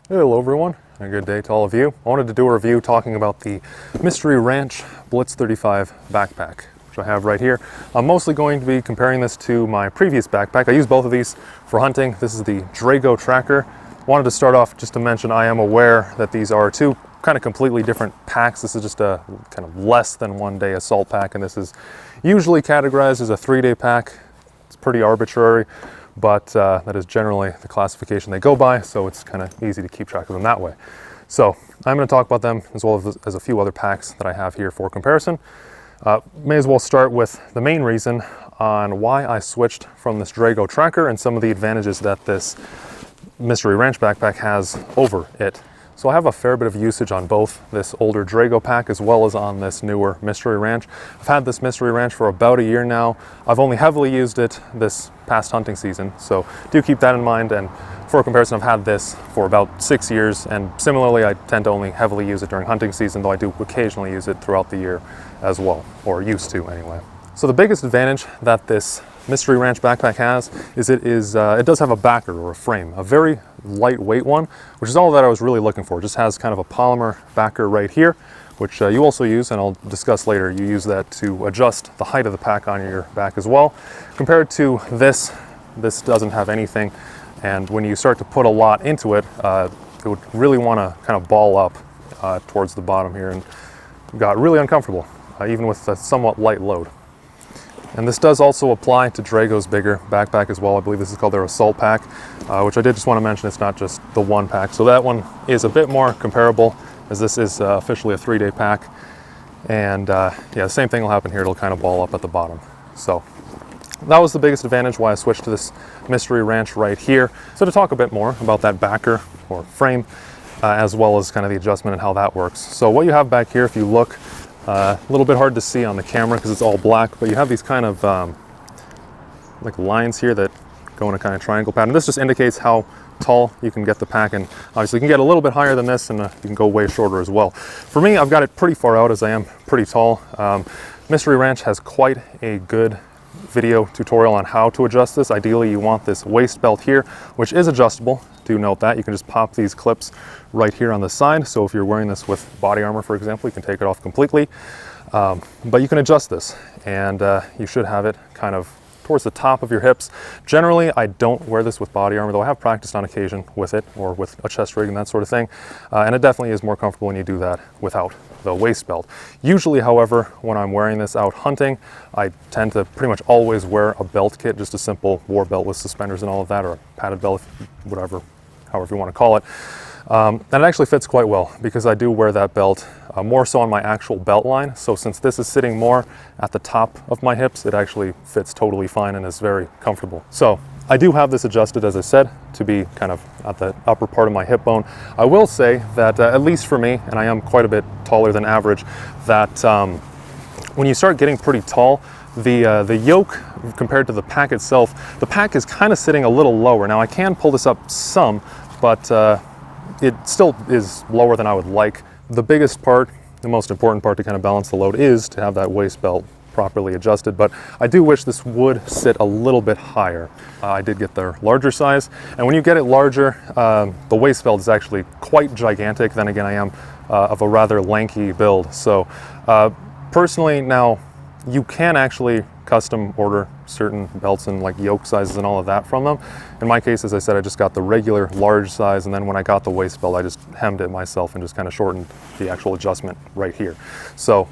Hello everyone, and a good day to all of you. I wanted to do a review talking about the Mystery Ranch Blitz 35 backpack, which I have right here. I'm mostly going to be comparing this to my previous backpack. I use both of these for hunting. This is the Drago Tracker. Wanted to start off just to mention I am aware that these are two kind of completely different packs. This is just a kind of less than 1 day assault pack, and this is usually categorized as a 3-day pack. It's pretty arbitrary, but that is generally the classification they go by, so it's kind of easy to keep track of them that way. So I'm going to talk about them as well as a few other packs that I have here for comparison. May as well start with the main reason on why I switched from this Drago Tracker and some of the advantages that this Mystery Ranch backpack has over it. So I have a fair bit of usage on both this older Drago pack as well as on this newer Mystery Ranch. I've had this Mystery Ranch for about a year now. I've only heavily used it this past hunting season, so do keep that in mind. And for comparison, I've had this for about 6 years, and similarly I tend to only heavily use it during hunting season, though I do occasionally use it throughout the year as well, or used to anyway. So the biggest advantage that this Mystery Ranch backpack has is it does have a backer or a frame, a very lightweight one, which is all that I was really looking for. It just has kind of a polymer backer right here, which you also use, and I'll discuss later. You use that to adjust the height of the pack on your back as well. Compared to this doesn't have anything, and when you start to put a lot into it, it would really want to kind of ball up towards the bottom here, and got really uncomfortable, even with a somewhat light load. And this does also apply to Drago's bigger backpack as well. I believe this is called their Assault Pack, which I did just want to mention it's not just the one pack. So that one is a bit more comparable, as this is officially a 3-day pack. And yeah, the same thing will happen here. It'll kind of ball up at the bottom. So that was the biggest advantage why I switched to this Mystery Ranch right here. So to talk a bit more about that backer or frame, as well as kind of the adjustment and how that works. So what you have back here, if you look, a little bit hard to see on the camera because it's all black, but you have these kind of like lines here that go in a kind of triangle pattern. This just indicates how tall you can get the pack, and obviously you can get a little bit higher than this, and you can go way shorter as well. For me, I've got it pretty far out as I am pretty tall. Mystery Ranch has quite a good video tutorial on how to adjust this. Ideally, you want this waist belt here, which is adjustable. Do note that you can just pop these clips right here on the side. So if you're wearing this with body armor, for example, you can take it off completely. But you can adjust this, and you should have it kind of towards the top of your hips. Generally, I don't wear this with body armor, though I have practiced on occasion with it, or with a chest rig and that sort of thing. And it definitely is more comfortable when you do that without the waist belt. Usually, however, when I'm wearing this out hunting, I tend to pretty much always wear a belt kit, just a simple war belt with suspenders and all of that, or a padded belt, whatever, however you want to call it. And it actually fits quite well because I do wear that belt more so on my actual belt line. So since this is sitting more at the top of my hips, it actually fits totally fine and is very comfortable. So I do have this adjusted, as I said, to be kind of at the upper part of my hip bone. I will say that at least for me, and I am quite a bit taller than average, that when you start getting pretty tall, the yoke compared to the pack itself, the pack is kind of sitting a little lower. Now I can pull this up some, but it still is lower than I would like. The biggest part, the most important part to kind of balance the load is to have that waist belt properly adjusted, but I do wish this would sit a little bit higher. I did get their larger size, and when you get it larger, the waist belt is actually quite gigantic. Then again, I am of a rather lanky build. So personally, now you can actually custom order certain belts and like yoke sizes and all of that from them. In my case, as I said, I just got the regular large size, and then when I got the waist belt, I just hemmed it myself and just kind of shortened the actual adjustment right here. So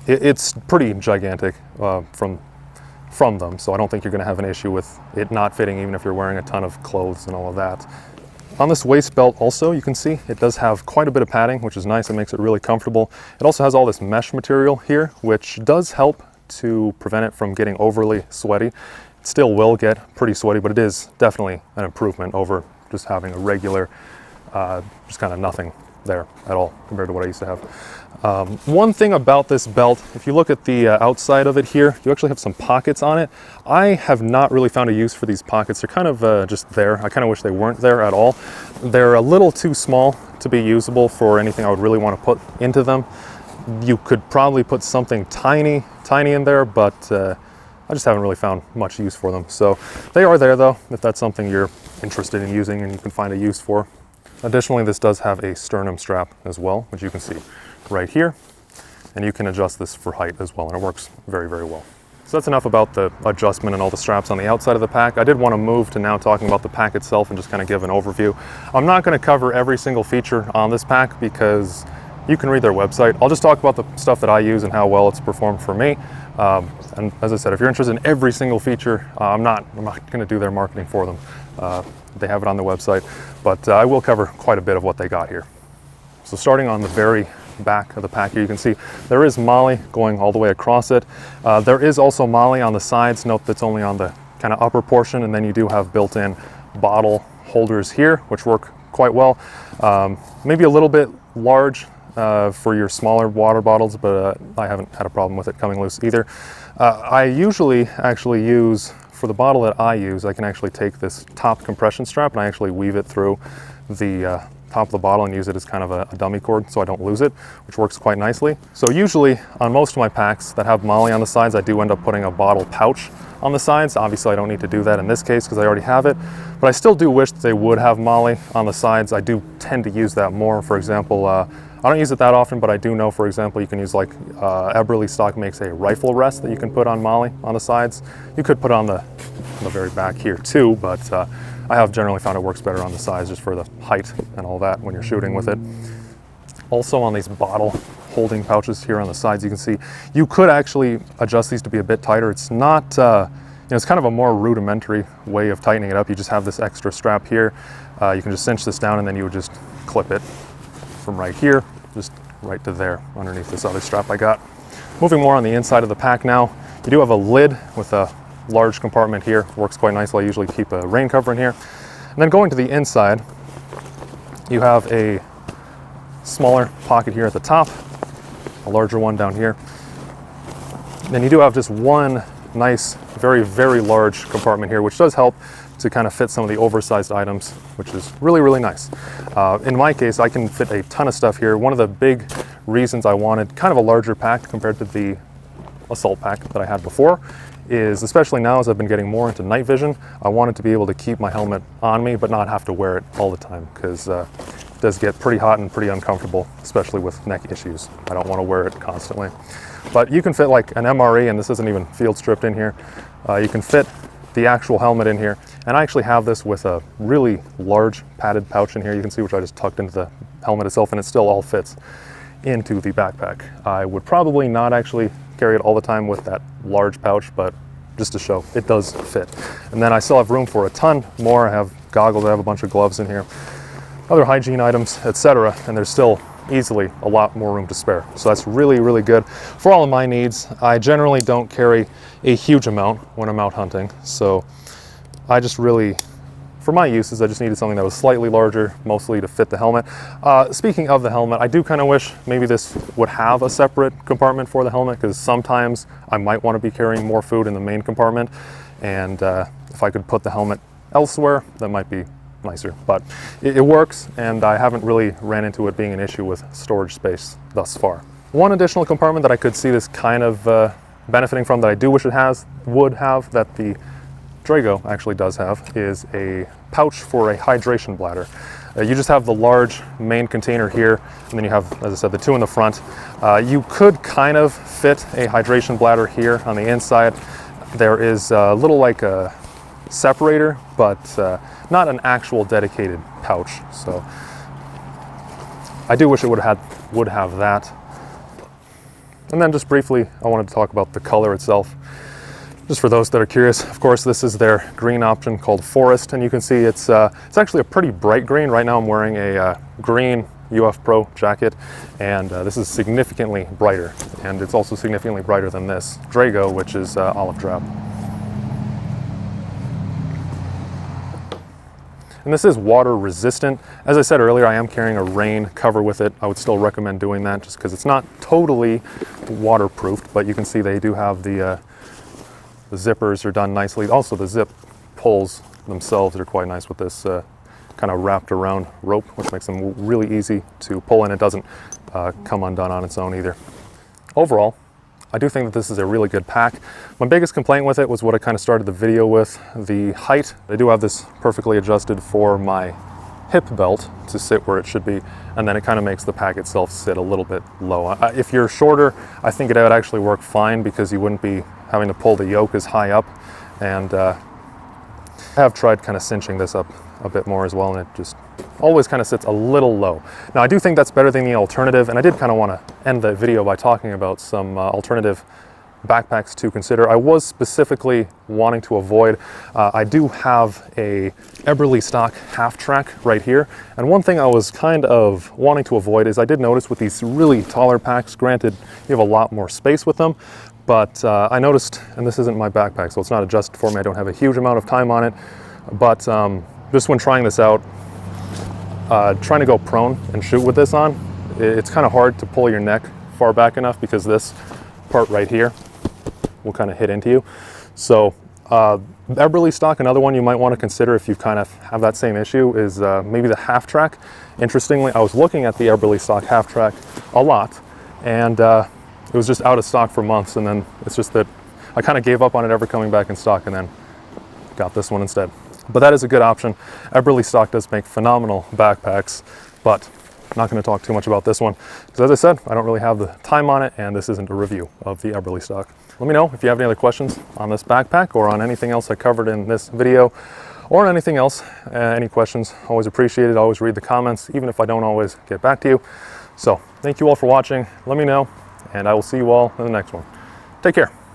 it's pretty gigantic from them, so I don't think you're going to have an issue with it not fitting, even if you're wearing a ton of clothes and all of that. On this waist belt also, you can see it does have quite a bit of padding, which is nice. It makes it really comfortable. It also has all this mesh material here, which does help to prevent it from getting overly sweaty. It still will get pretty sweaty, but it is definitely an improvement over just having a regular, just kind of nothing there at all compared to what I used to have. One thing about this belt, if you look at the outside of it here, you actually have some pockets on it. I have not really found a use for these pockets. They're kind of just there. I kind of wish they weren't there at all. They're a little too small to be usable for anything I would really want to put into them. You could probably put something tiny in there, but I just haven't really found much use for them. So they are there though, if that's something you're interested in using and you can find a use for. Additionally, this does have a sternum strap as well, which you can see right here. And you can adjust this for height as well, and it works very, very well. So that's enough about the adjustment and all the straps on the outside of the pack. I did want to move to now talking about the pack itself and just kind of give an overview. I'm not going to cover every single feature on this pack because you can read their website. I'll just talk about the stuff that I use and how well it's performed for me. And as I said, if you're interested in every single feature, I'm not going to do their marketing for them. They have it on the website, but I will cover quite a bit of what they got here. So starting on the very back of the pack here, you can see there is MOLLE going all the way across it. There is also MOLLE on the sides. Note that's only on the kind of upper portion, and then you do have built-in bottle holders here, which work quite well. Maybe a little bit large for your smaller water bottles, but I haven't had a problem with it coming loose either. I usually actually use, for the bottle that I use, I can actually take this top compression strap and I actually weave it through the top of the bottle and use it as kind of a dummy cord so I don't lose it, which works quite nicely. So usually on most of my packs that have MOLLE on the sides, I do end up putting a bottle pouch on the sides. Obviously I don't need to do that in this case because I already have it, but I still do wish that they would have MOLLE on the sides. I do tend to use that more. For example, I don't use it that often, but I do know, for example, you can use like Eberly stock makes a rifle rest that you can put on MOLLE on the sides. You could put on the very back here too, but I have generally found it works better on the sides just for the height and all that when you're shooting with it. Also on these bottle holding pouches here on the sides, you can see you could actually adjust these to be a bit tighter. It's not, it's kind of a more rudimentary way of tightening it up. You just have this extra strap here. You can just cinch this down and then you would just clip it from right here, just right to there underneath this other strap I got. Moving more on the inside of the pack now, you do have a lid with a large compartment here. Works quite nicely. I usually keep a rain cover in here. And then going to the inside, you have a smaller pocket here at the top, a larger one down here. Then you do have just one nice, very, very large compartment here, which does help to kind of fit some of the oversized items, which is really, really nice. In my case, I can fit a ton of stuff here. One of the big reasons I wanted kind of a larger pack compared to the assault pack that I had before is, especially now as I've been getting more into night vision, I wanted to be able to keep my helmet on me but not have to wear it all the time, because it does get pretty hot and pretty uncomfortable, especially with neck issues. I don't want to wear it constantly. But you can fit like an MRE, and this isn't even field stripped in here. You can fit the actual helmet in here, and I actually have this with a really large padded pouch in here, you can see, which I just tucked into the helmet itself, and it still all fits into the backpack. I would probably not actually carry it all the time with that large pouch, but just to show it does fit. And then I still have room for a ton more. I have goggles, I have a bunch of gloves in here, other hygiene items, etc. And there's still easily a lot more room to spare. So that's really, really good for all of my needs. I generally don't carry a huge amount when I'm out hunting. So I just really, for my uses, I just needed something that was slightly larger, mostly to fit the helmet. Speaking of the helmet, I do kind of wish maybe this would have a separate compartment for the helmet, because sometimes I might want to be carrying more food in the main compartment, and if I could put the helmet elsewhere, that might be nicer. But it works, and I haven't really ran into it being an issue with storage space thus far. One additional compartment that I could see this kind of benefiting from, that I do wish it would have, that the Drago actually does have, is a pouch for a hydration bladder. You just have the large main container here, and then you have, as I said, the two in the front. You could kind of fit a hydration bladder here on the inside. There is a little like a separator, but not an actual dedicated pouch. So I do wish it would have that. And then just briefly, I wanted to talk about the color itself. Just for those that are curious, of course, this is their green option called Forest, and you can see it's actually a pretty bright green. Right now I'm wearing a green UF Pro jacket, and this is significantly brighter, and it's also significantly brighter than this Drago, which is olive drab. And this is water resistant. As I said earlier, I am carrying a rain cover with it. I would still recommend doing that just because it's not totally waterproofed, but you can see they do have the zippers are done nicely. Also, the zip pulls themselves are quite nice with this kind of wrapped around rope, which makes them really easy to pull, and it doesn't come undone on its own either. Overall, I do think that this is a really good pack. My biggest complaint with it was what I kind of started the video with, the height. They do have this perfectly adjusted for my hip belt to sit where it should be, and then it kind of makes the pack itself sit a little bit low. If you're shorter, I think it would actually work fine because you wouldn't be having to pull the yoke as high up, and I have tried kind of cinching this up a bit more as well, and it just always kind of sits a little low. Now, I do think that's better than the alternative, and I did kind of want to end the video by talking about some alternative backpacks to consider. I was specifically wanting to avoid, I do have a Eberly stock half track right here, and one thing I was kind of wanting to avoid is I did notice with these really taller packs, granted you have a lot more space with them, but I noticed, and this isn't my backpack so it's not adjusted for me, I don't have a huge amount of time on it, but just when trying this out, trying to go prone and shoot with this on, it's kind of hard to pull your neck far back enough because this part right here will kind of hit into you. So Eberly stock, another one you might want to consider if you kind of have that same issue, is maybe the half track. Interestingly, I was looking at the Eberly stock half track a lot, and it was just out of stock for months, and then it's just that I kind of gave up on it ever coming back in stock, and then got this one instead. But that is a good option. Eberly stock does make phenomenal backpacks, but I'm not going to talk too much about this one because, as I said, I don't really have the time on it, and this isn't a review of the Eberly stock. Let me know if you have any other questions on this backpack or on anything else I covered in this video, or on anything else. Any questions, always appreciated. I always read the comments, even if I don't always get back to you. So thank you all for watching. Let me know, and I will see you all in the next one. Take care.